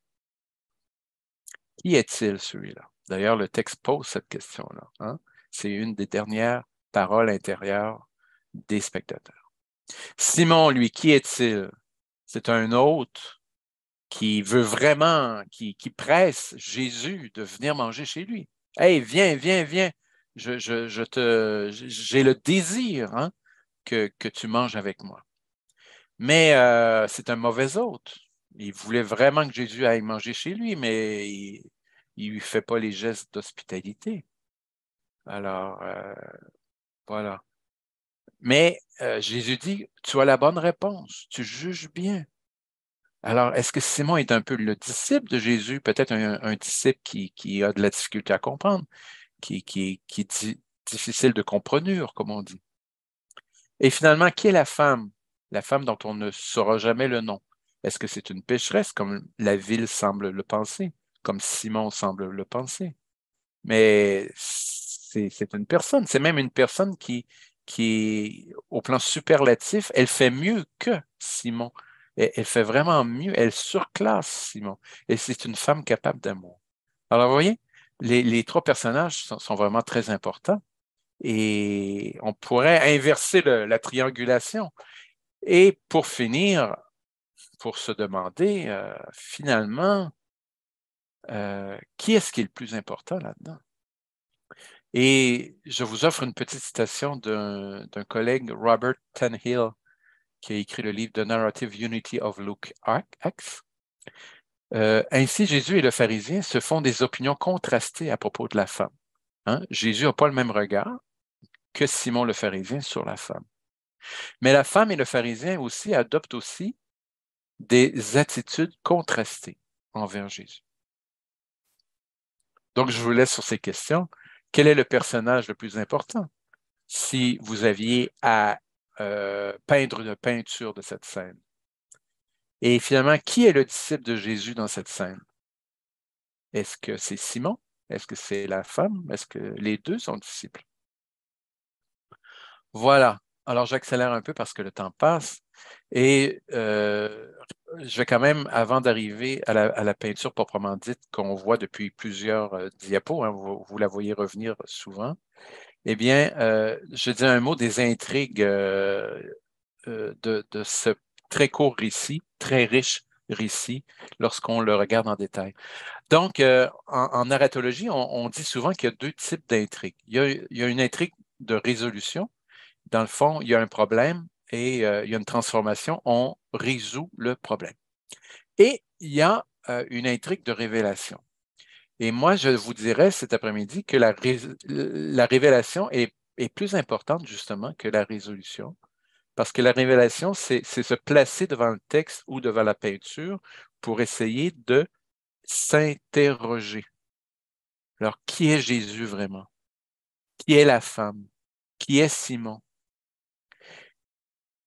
Qui est-il celui-là? D'ailleurs, le texte pose cette question-là. Hein? C'est une des dernières paroles intérieures des spectateurs. Simon, lui, qui est-il? C'est un hôte qui veut vraiment, qui presse Jésus de venir manger chez lui. Hey, viens, viens, viens. J'ai le désir hein, que tu manges avec moi. Mais c'est un mauvais hôte. Il voulait vraiment que Jésus aille manger chez lui, mais il ne lui fait pas les gestes d'hospitalité. Alors, voilà. Mais Jésus dit, tu as la bonne réponse, tu juges bien. Alors, est-ce que Simon est un peu le disciple de Jésus, peut-être un disciple qui a de la difficulté à comprendre, qui est difficile de comprenure, comme on dit? Et finalement, qui est la femme? La femme dont on ne saura jamais le nom. Est-ce que c'est une pécheresse, comme la ville semble le penser, comme Simon semble le penser? Mais c'est une personne, c'est même une personne qui, au plan superlatif, elle fait mieux que Simon. Elle fait vraiment mieux, elle surclasse Simon. Et c'est une femme capable d'amour. Alors, vous voyez, les trois personnages sont vraiment très importants et on pourrait inverser la triangulation. Et pour finir, pour se demander, finalement, qui est-ce qui est le plus important là-dedans? Et je vous offre une petite citation d'un collègue, Robert Tanhill, qui a écrit le livre The Narrative Unity of Luke Acts. Ainsi, Jésus et le pharisien se font des opinions contrastées à propos de la femme. Hein? Jésus n'a pas le même regard que Simon le pharisien sur la femme. Mais la femme et le pharisien aussi adoptent aussi des attitudes contrastées envers Jésus. Donc, je vous laisse sur ces questions. Quel est le personnage le plus important? Si vous aviez à peindre une peinture de cette scène. Et finalement, qui est le disciple de Jésus dans cette scène? Est-ce que c'est Simon? Est-ce que c'est la femme? Est-ce que les deux sont disciples? Voilà. Alors, j'accélère un peu parce que le temps passe. Et je vais quand même, avant d'arriver à la peinture proprement dite qu'on voit depuis plusieurs diapos, hein, vous la voyez revenir souvent, eh bien, je dis un mot des intrigues de ce très court récit, très riche récit lorsqu'on le regarde en détail. Donc, en narratologie, on dit souvent qu'il y a deux types d'intrigues. Il y a une intrigue de résolution. Dans le fond, il y a un problème et il y a une transformation. On résout le problème. Et il y a une intrigue de révélation. Et moi, je vous dirais cet après-midi que la révélation est plus importante justement que la résolution, parce que la révélation, c'est se placer devant le texte ou devant la peinture pour essayer de s'interroger. Alors, qui est Jésus vraiment? Qui est la femme? Qui est Simon?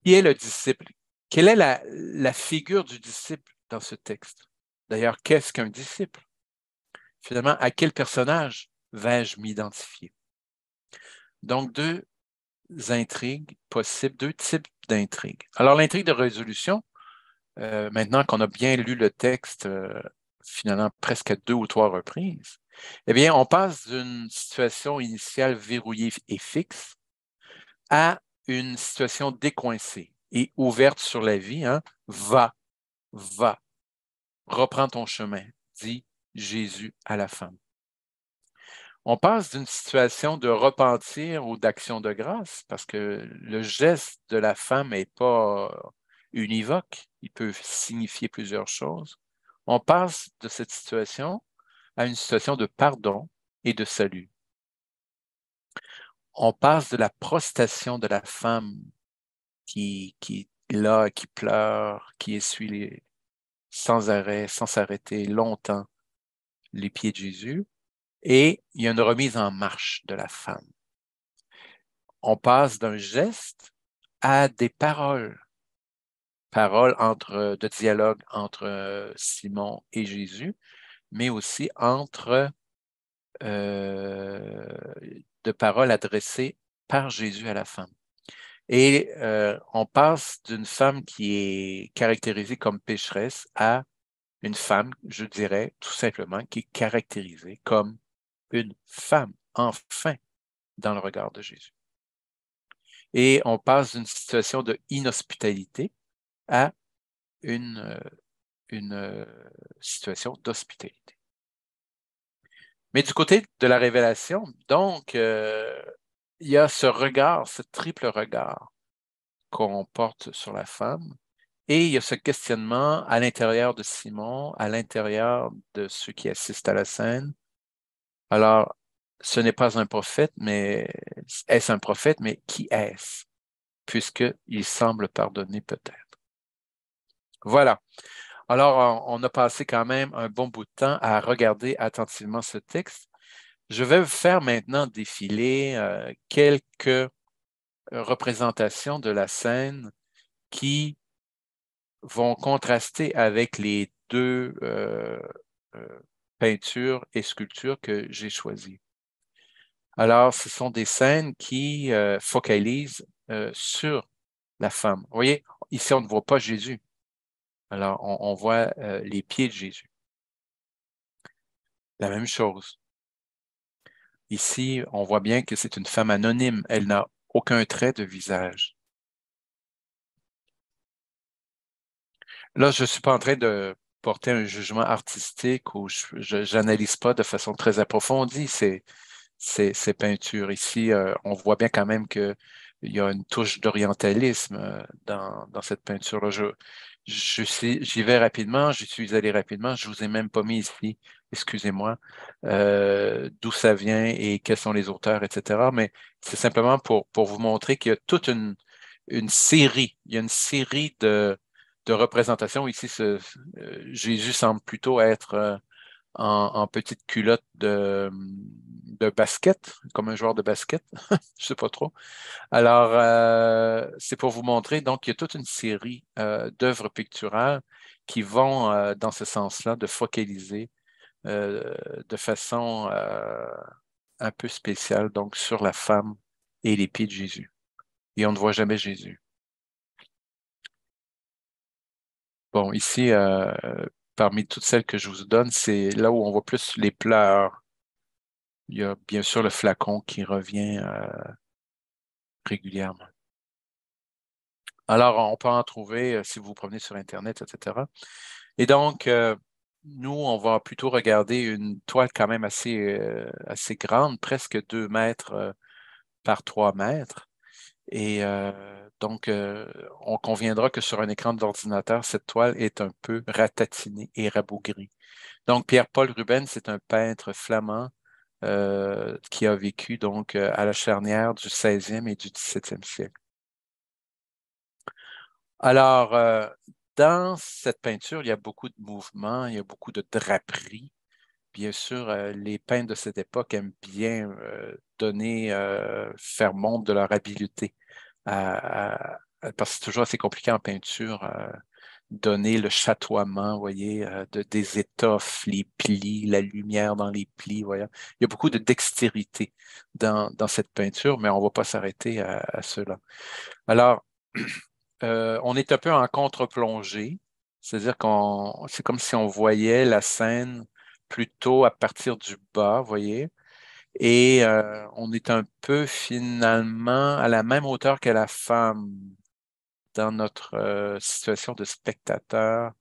Qui est le disciple? Quelle est la figure du disciple dans ce texte? D'ailleurs, qu'est-ce qu'un disciple? Finalement, à quel personnage vais-je m'identifier? Donc, deux intrigues possibles, deux types d'intrigues. Alors, l'intrigue de résolution, maintenant qu'on a bien lu le texte, finalement presque à 2 ou 3 reprises, eh bien, on passe d'une situation initiale verrouillée et fixe à une situation décoincée et ouverte sur la vie. Hein? Va, reprends ton chemin, dit Jésus à la femme. On passe d'une situation de repentir ou d'action de grâce, parce que le geste de la femme n'est pas univoque, il peut signifier plusieurs choses. On passe de cette situation à une situation de pardon et de salut. On passe de la prostration de la femme qui est là, qui pleure, qui essuie sans arrêt, sans s'arrêter longtemps les pieds de Jésus, et il y a une remise en marche de la femme. On passe d'un geste à des paroles de dialogue entre Simon et Jésus, mais aussi de paroles adressées par Jésus à la femme. Et on passe d'une femme qui est caractérisée comme pécheresse à une femme, je dirais tout simplement, qui est caractérisée comme une femme, enfin, dans le regard de Jésus. Et on passe d'une situation de inhospitalité à une situation d'hospitalité. Mais du côté de la révélation, donc, il y a ce regard, ce triple regard qu'on porte sur la femme, et il y a ce questionnement à l'intérieur de Simon, à l'intérieur de ceux qui assistent à la scène. Alors, ce n'est pas un prophète, mais est-ce un prophète, mais qui est-ce? Puisqu'il semble pardonner peut-être. Voilà. Alors, on a passé quand même un bon bout de temps à regarder attentivement ce texte. Je vais vous faire maintenant défiler quelques représentations de la scène qui vont contraster avec les deux peintures et sculptures que j'ai choisies. Alors, ce sont des scènes qui focalisent sur la femme. Vous voyez, ici, on ne voit pas Jésus. Alors, on voit les pieds de Jésus. La même chose. Ici, on voit bien que c'est une femme anonyme. Elle n'a aucun trait de visage. Là, je ne suis pas en train de porter un jugement artistique ou je n'analyse pas de façon très approfondie ces peintures. Ici, on voit bien quand même qu'il y a une touche d'orientalisme dans cette peinture-là. J'y vais rapidement, j'y suis allé rapidement, je ne vous ai même pas mis ici, excusez-moi, d'où ça vient et quels sont les auteurs, etc. Mais c'est simplement pour vous montrer qu'il y a toute une série, il y a une série de représentations. Ici, Jésus semble plutôt être en petite culotte de basket, comme un joueur de basket, je ne sais pas trop. Alors, c'est pour vous montrer, donc, il y a toute une série d'œuvres picturales qui vont dans ce sens-là, de focaliser de façon un peu spéciale, donc, sur la femme et les pieds de Jésus. Et on ne voit jamais Jésus. Bon, ici, parmi toutes celles que je vous donne, c'est là où on voit plus les pleurs. Il y a bien sûr le flacon qui revient régulièrement. Alors, on peut en trouver, si vous vous promenez sur Internet, etc. Et donc, nous, on va plutôt regarder une toile quand même assez grande, presque 2 mètres par 3 mètres. Et donc, on conviendra que sur un écran d'ordinateur, cette toile est un peu ratatinée et rabougrie. Donc, Pierre-Paul Rubens, c'est un peintre flamand qui a vécu donc à la charnière du 16e et du 17e siècle. Alors, dans cette peinture, il y a beaucoup de mouvements, il y a beaucoup de draperies. Bien sûr, les peintres de cette époque aiment bien faire montre de leur habileté, parce que c'est toujours assez compliqué en peinture, donner le chatoiement, vous voyez, des étoffes, les plis, la lumière dans les plis, voyez. Il y a beaucoup de dextérité dans cette peinture, mais on ne va pas s'arrêter à cela. Alors, on est un peu en contre-plongée, c'est-à-dire c'est comme si on voyait la scène plutôt à partir du bas, vous voyez, et on est un peu finalement à la même hauteur que la femme dans notre situation de spectateur,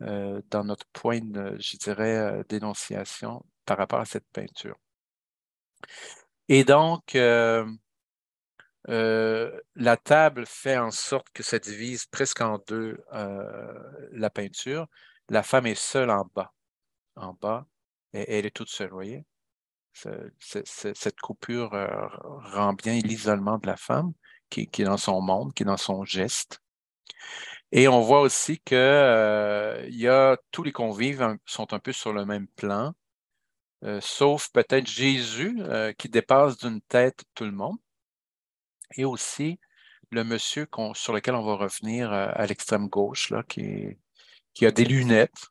dans notre point, je dirais, d'énonciation par rapport à cette peinture. Et donc, la table fait en sorte que ça divise presque en deux la peinture. La femme est seule en bas. En bas, et elle est toute seule, vous voyez? Cette coupure rend bien l'isolement de la femme qui est dans son monde, qui est dans son geste. Et on voit aussi que tous les convives sont un peu sur le même plan, sauf peut-être Jésus qui dépasse d'une tête tout le monde. Et aussi le monsieur sur lequel on va revenir à l'extrême gauche, là, qui a des lunettes,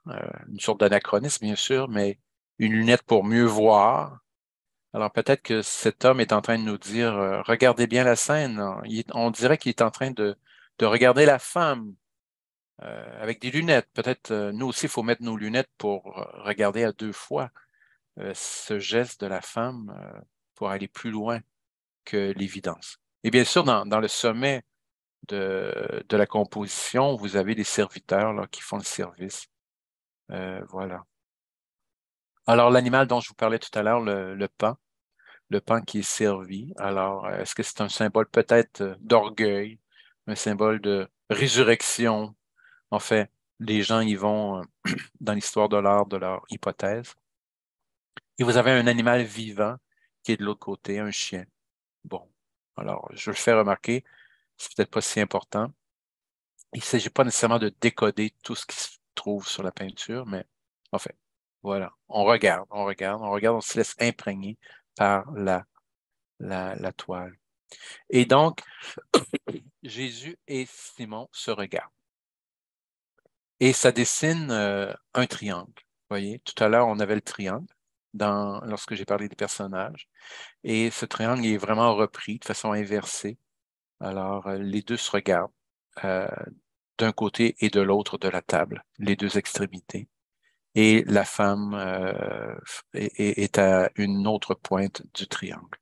une sorte d'anachronisme, bien sûr, mais une lunette pour mieux voir. Alors peut-être que cet homme est en train de nous dire, regardez bien la scène. On dirait qu'il est en train de regarder la femme avec des lunettes. Peut-être nous aussi, il faut mettre nos lunettes pour regarder à 2 fois ce geste de la femme pour aller plus loin que l'évidence. Et bien sûr, dans le sommet de la composition, vous avez les serviteurs là, qui font le service. Voilà. Alors, l'animal dont je vous parlais tout à l'heure, le pain qui est servi. Alors, est-ce que c'est un symbole peut-être d'orgueil, un symbole de résurrection? En fait, les gens y vont dans l'histoire de l'art de leur hypothèse. Et vous avez un animal vivant qui est de l'autre côté, un chien. Bon, alors, je le fais remarquer, c'est peut-être pas si important. Il ne s'agit pas nécessairement de décoder tout ce qui se trouve sur la peinture, mais en fait, voilà, on regarde, on se laisse imprégner par la toile. Et donc, Jésus et Simon se regardent. Et ça dessine un triangle. Vous voyez, tout à l'heure, on avait le triangle lorsque j'ai parlé des personnages. Et ce triangle est vraiment repris de façon inversée. Alors, les deux se regardent euh, d'un côté et de l'autre de la table, les deux extrémités. Et la femme est à une autre pointe du triangle.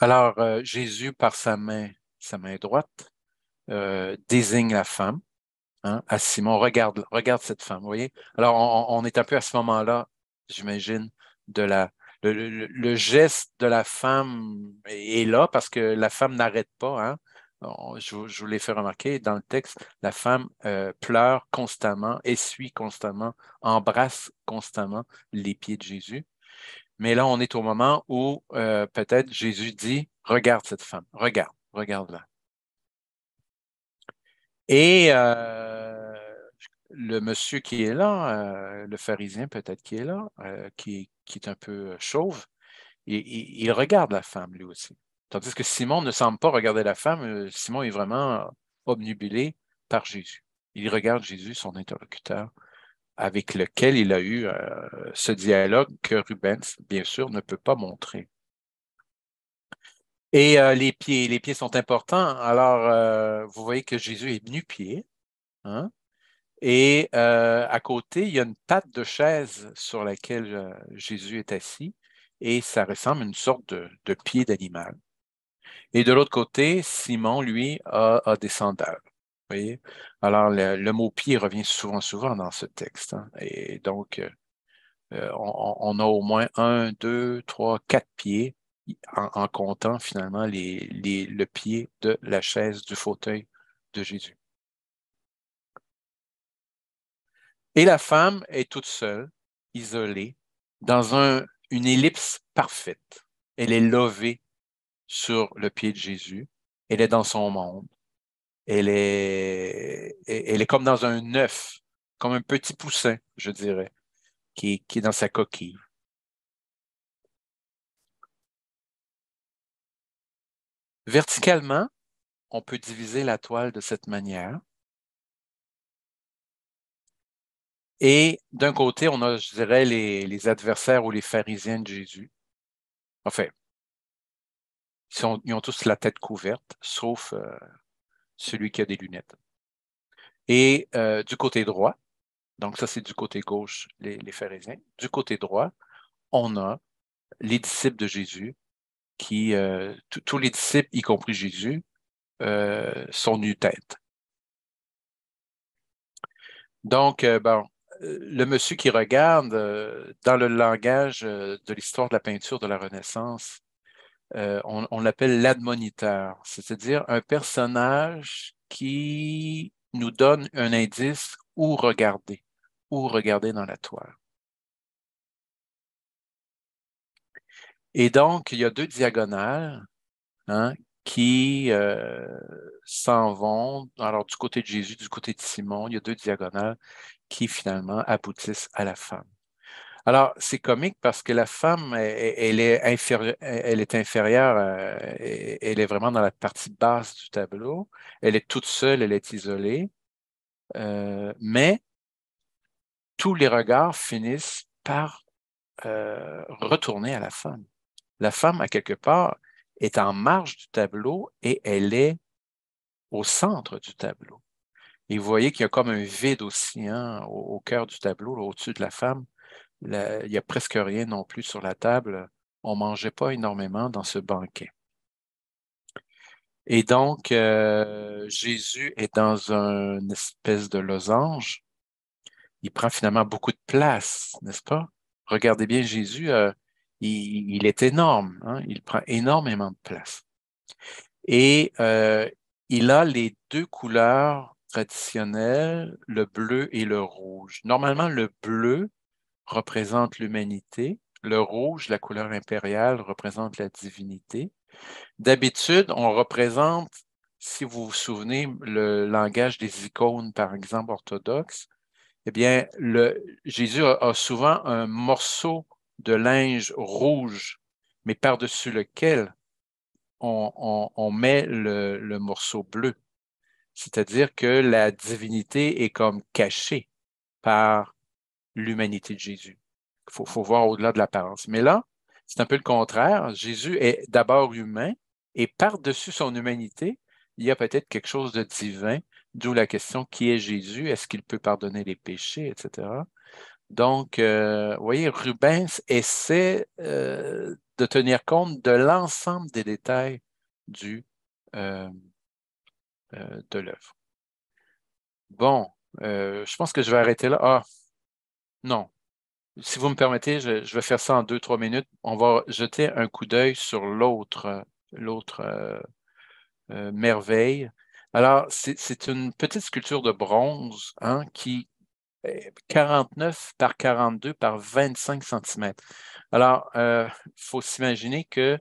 Alors, Jésus, par sa main droite, désigne la femme, hein, à Simon. Regarde cette femme, vous voyez? Alors, on est un peu à ce moment-là, j'imagine, de le geste de la femme est là parce que la femme n'arrête pas, hein. Je vous l'ai fait remarquer dans le texte, la femme pleure constamment, essuie constamment, embrasse constamment les pieds de Jésus. Mais là, on est au moment où peut-être Jésus dit, regarde cette femme, regarde-la. Et le monsieur qui est là, le pharisien peut-être qui est là, qui est un peu chauve, il regarde la femme lui aussi. Tandis que Simon ne semble pas regarder la femme, Simon est vraiment obnubilé par Jésus. Il regarde Jésus, son interlocuteur, avec lequel il a eu ce dialogue que Rubens, bien sûr, ne peut pas montrer. Et les pieds sont importants. Alors, vous voyez que Jésus est nu-pied, hein? Et à côté, il y a une patte de chaise sur laquelle Jésus est assis et ça ressemble à une sorte de pied d'animal. Et de l'autre côté, Simon, lui, a des sandales. voyez? Alors, le mot pied revient souvent, souvent dans ce texte, hein. Et donc, on a au moins un, deux, trois, quatre pieds en comptant finalement le pied de la chaise, du fauteuil de Jésus. Et la femme est toute seule, isolée, dans une ellipse parfaite. Elle est levée sur le pied de Jésus. Elle est dans son monde. Elle est comme dans un œuf, comme un petit poussin, je dirais, qui est dans sa coquille. Verticalement, on peut diviser la toile de cette manière. Et d'un côté, on a, je dirais, les adversaires ou les pharisiens de Jésus. Enfin, ils ont tous la tête couverte, sauf celui qui a des lunettes. Et du côté droit, donc ça c'est du côté gauche, les pharisiens. Du côté droit, on a les disciples de Jésus qui, tous les disciples, y compris Jésus, sont nu-tête. Donc, bon, le monsieur qui regarde, dans le langage de l'histoire de la peinture de la Renaissance, on l'appelle l'admoniteur, c'est-à-dire un personnage qui nous donne un indice où regarder dans la toile. Et donc, il y a deux diagonales, hein, qui s'en vont. Alors, du côté de Jésus, du côté de Simon, il y a deux diagonales qui finalement aboutissent à la femme. Alors, c'est comique parce que la femme, elle est inférieure, elle est vraiment dans la partie basse du tableau. Elle est toute seule, elle est isolée, mais tous les regards finissent par retourner à la femme. La femme, à quelque part, est en marge du tableau et elle est au centre du tableau. Et vous voyez qu'il y a comme un vide aussi, hein, au cœur du tableau, là, au-dessus de la femme. Il n'y a presque rien non plus sur la table. On ne mangeait pas énormément dans ce banquet. Et donc, Jésus est dans une espèce de losange. Il prend finalement beaucoup de place, n'est-ce pas? Regardez bien Jésus, il est énorme, hein? Il prend énormément de place. Et il a les deux couleurs traditionnelles, le bleu et le rouge. Normalement, le bleu représente l'humanité, le rouge, la couleur impériale, représente la divinité. D'habitude, on représente, si vous vous souvenez, le langage des icônes, par exemple, orthodoxes, eh bien, Jésus a souvent un morceau de linge rouge, mais par-dessus lequel on met le morceau bleu. C'est-à-dire que la divinité est comme cachée par l'humanité de Jésus. Il faut voir au-delà de l'apparence. Mais là, c'est un peu le contraire. Jésus est d'abord humain et par-dessus son humanité, il y a peut-être quelque chose de divin, d'où la question qui est Jésus? Est-ce qu'il peut pardonner les péchés, etc. Donc, vous voyez, Rubens essaie de tenir compte de l'ensemble des détails du, euh, de l'œuvre. Bon, je pense que je vais arrêter là. Ah, non. Si vous me permettez, je vais faire ça en 2-3 minutes. On va jeter un coup d'œil sur l'autre merveille. Alors, c'est une petite sculpture de bronze, hein, qui est 49 par 42 par 25 centimètres. Alors, il faut s'imaginer que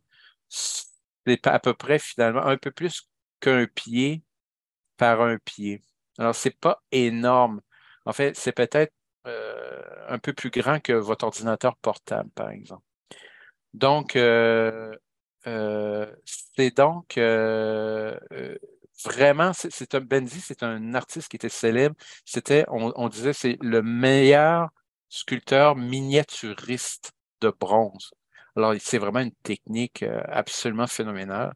c'est à peu près finalement un peu plus qu'un pied par un pied. Alors, c'est pas énorme. En fait, c'est peut-être un peu plus grand que votre ordinateur portable, par exemple. Donc, c'est donc vraiment, c'est un Benzi, c'est un artiste qui était célèbre. On disait, c'est le meilleur sculpteur miniaturiste de bronze. Alors, c'est vraiment une technique absolument phénoménale.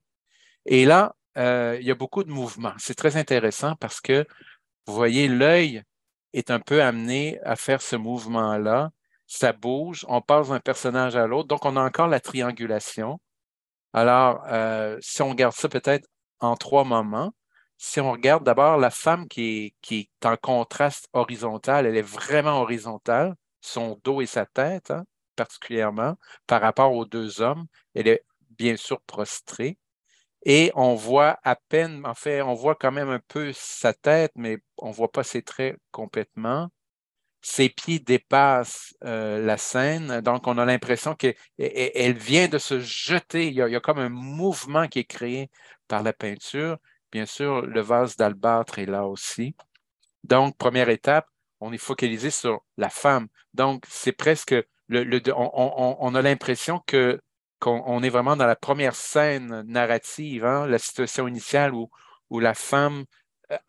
Et là, il y a beaucoup de mouvements. C'est très intéressant parce que, vous voyez, l'œil est un peu amené à faire ce mouvement-là. Ça bouge, on passe d'un personnage à l'autre. Donc, on a encore la triangulation. Alors, si on regarde ça peut-être en 3 moments, si on regarde d'abord la femme qui est en contraste horizontal, elle est vraiment horizontale, son dos et sa tête, hein, particulièrement, par rapport aux deux hommes, elle est bien sûr prostrée. Et on voit à peine, en fait, on voit quand même un peu sa tête, mais on ne voit pas ses traits complètement. Ses pieds dépassent la scène, donc on a l'impression qu'elle vient de se jeter. Il y a comme un mouvement qui est créé par la peinture. Bien sûr, le vase d'albâtre est là aussi. Donc, première étape, on est focalisé sur la femme. Donc, c'est presque, on a l'impression qu'on est vraiment dans la première scène narrative, hein, la situation initiale où la femme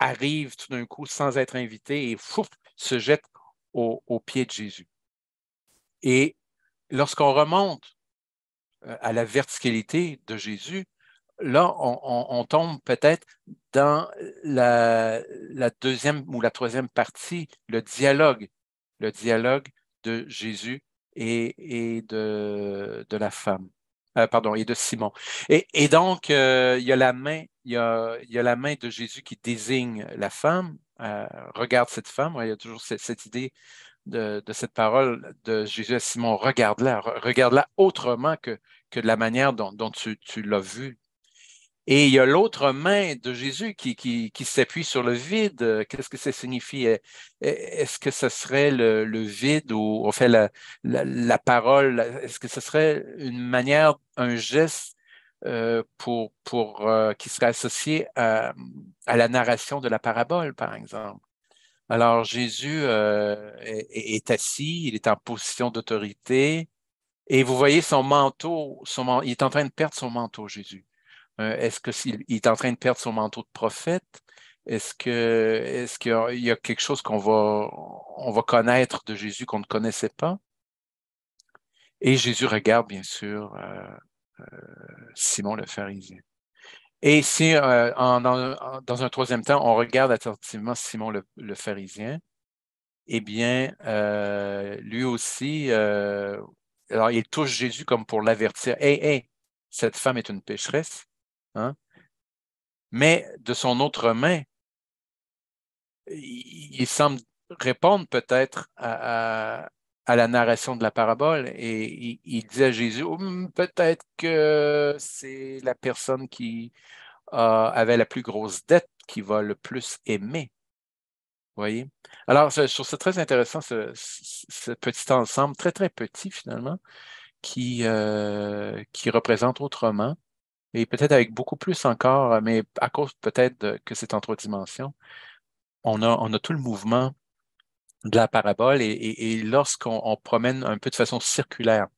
arrive tout d'un coup sans être invitée et fouf, se jette aux pieds de Jésus. Et lorsqu'on remonte à la verticalité de Jésus, là, on tombe peut-être dans la deuxième ou la troisième partie, le dialogue de Jésus et de la femme. Pardon, et de Simon. Et donc, il y a la main, il y a la main de Jésus qui désigne la femme. Regarde cette femme. Il y a toujours cette idée de cette parole de Jésus à Simon. Regarde-la autrement que de la manière dont tu l'as vue. Et il y a l'autre main de Jésus qui s'appuie sur le vide. Qu'est-ce que ça signifie? Est-ce que ce serait le vide ou on fait la parole? Est-ce que ce serait une manière, un geste qui serait associé à la narration de la parabole, par exemple? Alors, Jésus est assis, il est en position d'autorité, et vous voyez son manteau, il est en train de perdre son manteau, Jésus. Est-ce qu'il est en train de perdre son manteau de prophète? Est-ce qu'il y a quelque chose on va connaître de Jésus qu'on ne connaissait pas? Et Jésus regarde, bien sûr, Simon le pharisien. Et si, dans un troisième temps, on regarde attentivement Simon le pharisien, eh bien, lui aussi, alors il touche Jésus comme pour l'avertir. Hey, hey, cette femme est une pécheresse. Hein? Mais de son autre main, il semble répondre peut-être à la narration de la parabole et il dit à Jésus, peut-être que c'est la personne qui avait la plus grosse dette qui va le plus aimer. Voyez? Alors, je trouve ça très intéressant, ce petit ensemble, très, très petit finalement, qui représente autrement, et peut-être avec beaucoup plus encore, mais à cause peut-être que c'est en trois dimensions, on a tout le mouvement de la parabole, et lorsqu'on promène un peu de façon circulaire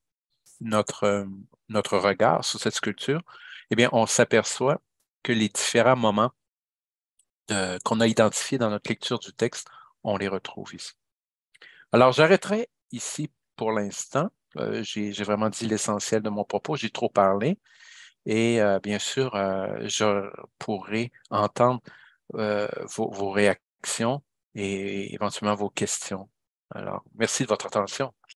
notre, notre regard sur cette sculpture, eh bien, on s'aperçoit que les différents moments qu'on a identifiés dans notre lecture du texte, on les retrouve ici. Alors, j'arrêterai ici pour l'instant. J'ai vraiment dit l'essentiel de mon propos. J'ai trop parlé. Et bien sûr, je pourrai entendre vos réactions et éventuellement vos questions. Alors, merci de votre attention.